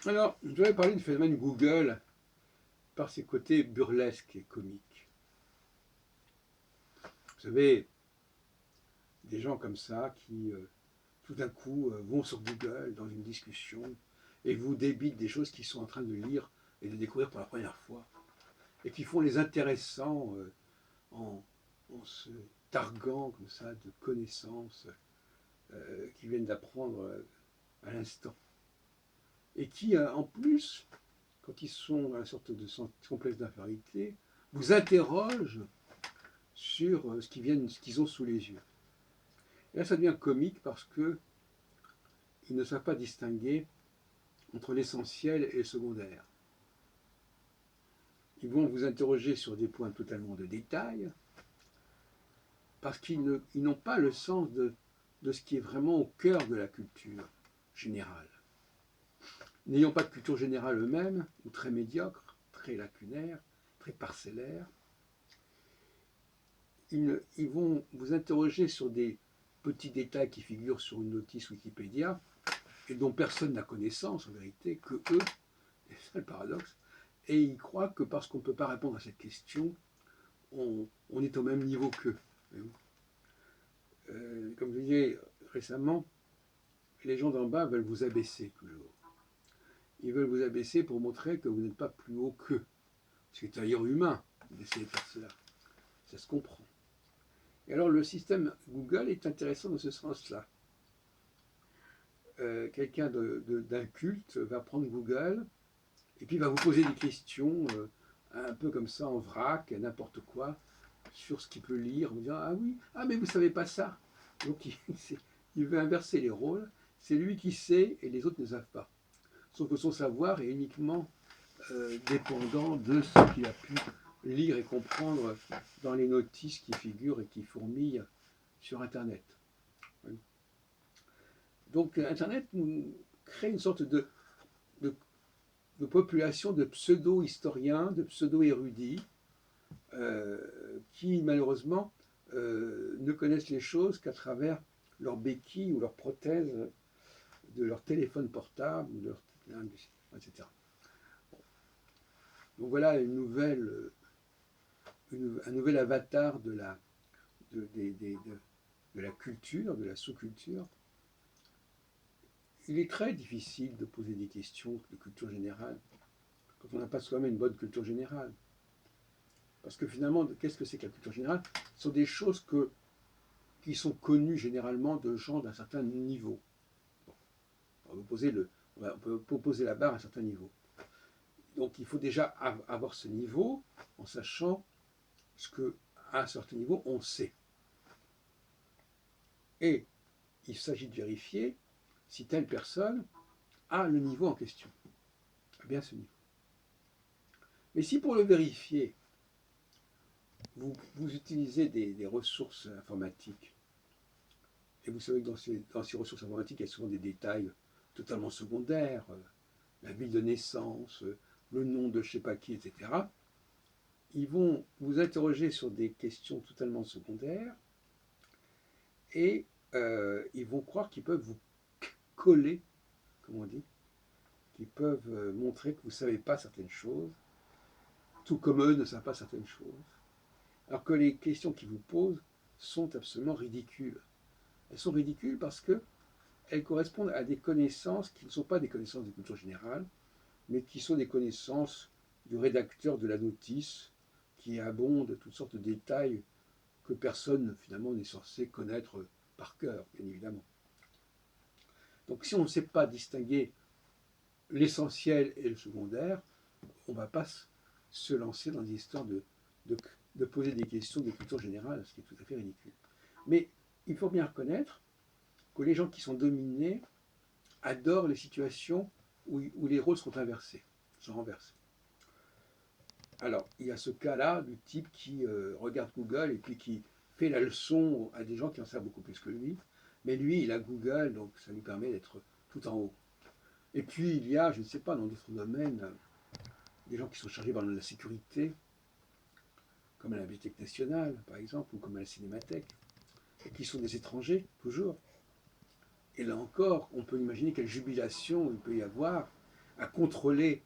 Alors, je voudrais parler du phénomène Google par ses côtés burlesques et comiques. Vous savez, des gens comme ça qui, tout d'un coup, vont sur Google dans une discussion et vous débitent des choses qu'ils sont en train de lire et de découvrir pour la première fois, et qui font les intéressants en se targuant comme ça de connaissances qu'ils viennent d'apprendre à l'instant. Et qui, en plus, quand ils sont à une sorte de complexe d'infériorité, vous interrogent sur ce qu'ils ont sous les yeux. Et là, ça devient comique parce qu'ils ne savent pas distinguer entre l'essentiel et le secondaire. Ils vont vous interroger sur des points totalement de détail, parce qu'ils n'ont pas le sens de ce qui est vraiment au cœur de la culture générale. N'ayant pas de culture générale eux-mêmes, ou très médiocre, très lacunaire, très parcellaire, ils vont vous interroger sur des petits détails qui figurent sur une notice Wikipédia et dont personne n'a connaissance en vérité, que eux, et c'est le paradoxe, et ils croient que parce qu'on ne peut pas répondre à cette question, on est au même niveau qu'eux. Comme je disais récemment, les gens d'en bas veulent vous abaisser toujours. Ils veulent vous abaisser pour montrer que vous n'êtes pas plus haut qu'eux. C'est d'ailleurs humain d'essayer de faire cela. Ça se comprend. Et alors le système Google est intéressant dans ce sens-là. Quelqu'un d'un culte va prendre Google et puis va vous poser des questions un peu comme ça en vrac, n'importe quoi, sur ce qu'il peut lire, en disant ah oui, ah mais vous savez pas ça. Donc il veut inverser les rôles, c'est lui qui sait et les autres ne savent pas. Sauf que son savoir est uniquement dépendant de ce qu'il a pu lire et comprendre dans les notices qui figurent et qui fourmillent sur Internet. Donc Internet nous crée une sorte de population de pseudo-historiens, de pseudo-érudits, qui malheureusement ne connaissent les choses qu'à travers leurs béquilles ou leurs prothèses de leur téléphone portable, de leur, etc. Donc voilà un nouvel avatar de la culture, de la sous-culture. Il est très difficile de poser des questions de culture générale quand on n'a pas soi-même une bonne culture générale. Parce que finalement, qu'est-ce que c'est que la culture générale? Ce sont des choses qui sont connues généralement de gens d'un certain niveau. On peut poser la barre à un certain niveau. Donc il faut déjà avoir ce niveau en sachant ce qu'à un certain niveau on sait. Et il s'agit de vérifier si telle personne a le niveau en question, a bien ce niveau. Mais si pour le vérifier, vous utilisez des ressources informatiques, et vous savez que dans ces ressources informatiques, il y a souvent des détails totalement secondaires, la ville de naissance, le nom de je ne sais pas qui, etc. Ils vont vous interroger sur des questions totalement secondaires, et ils vont croire qu'ils peuvent vous coller, comme on dit, qu'ils peuvent montrer que vous ne savez pas certaines choses, tout comme eux ne savent pas certaines choses. Alors que les questions qu'ils vous posent sont absolument ridicules. Elles sont ridicules parce qu'elles correspondent à des connaissances qui ne sont pas des connaissances de culture générale, mais qui sont des connaissances du rédacteur de la notice, qui abonde de toutes sortes de détails que personne finalement n'est censé connaître par cœur, bien évidemment. Donc si on ne sait pas distinguer l'essentiel et le secondaire, on ne va pas se lancer dans des histoires de poser des questions de culture générale, ce qui est tout à fait ridicule. Mais il faut bien reconnaître que les gens qui sont dominés adorent les situations où les rôles sont inversés, sont renversés. Alors, il y a ce cas-là du type qui regarde Google et puis qui fait la leçon à des gens qui en savent beaucoup plus que lui. Mais lui, il a Google, donc ça lui permet d'être tout en haut. Et puis, il y a, je ne sais pas, dans d'autres domaines, des gens qui sont chargés par la sécurité, comme à la Bibliothèque nationale, par exemple, ou comme à la Cinémathèque, et qui sont des étrangers, toujours. Et là encore, on peut imaginer quelle jubilation il peut y avoir à contrôler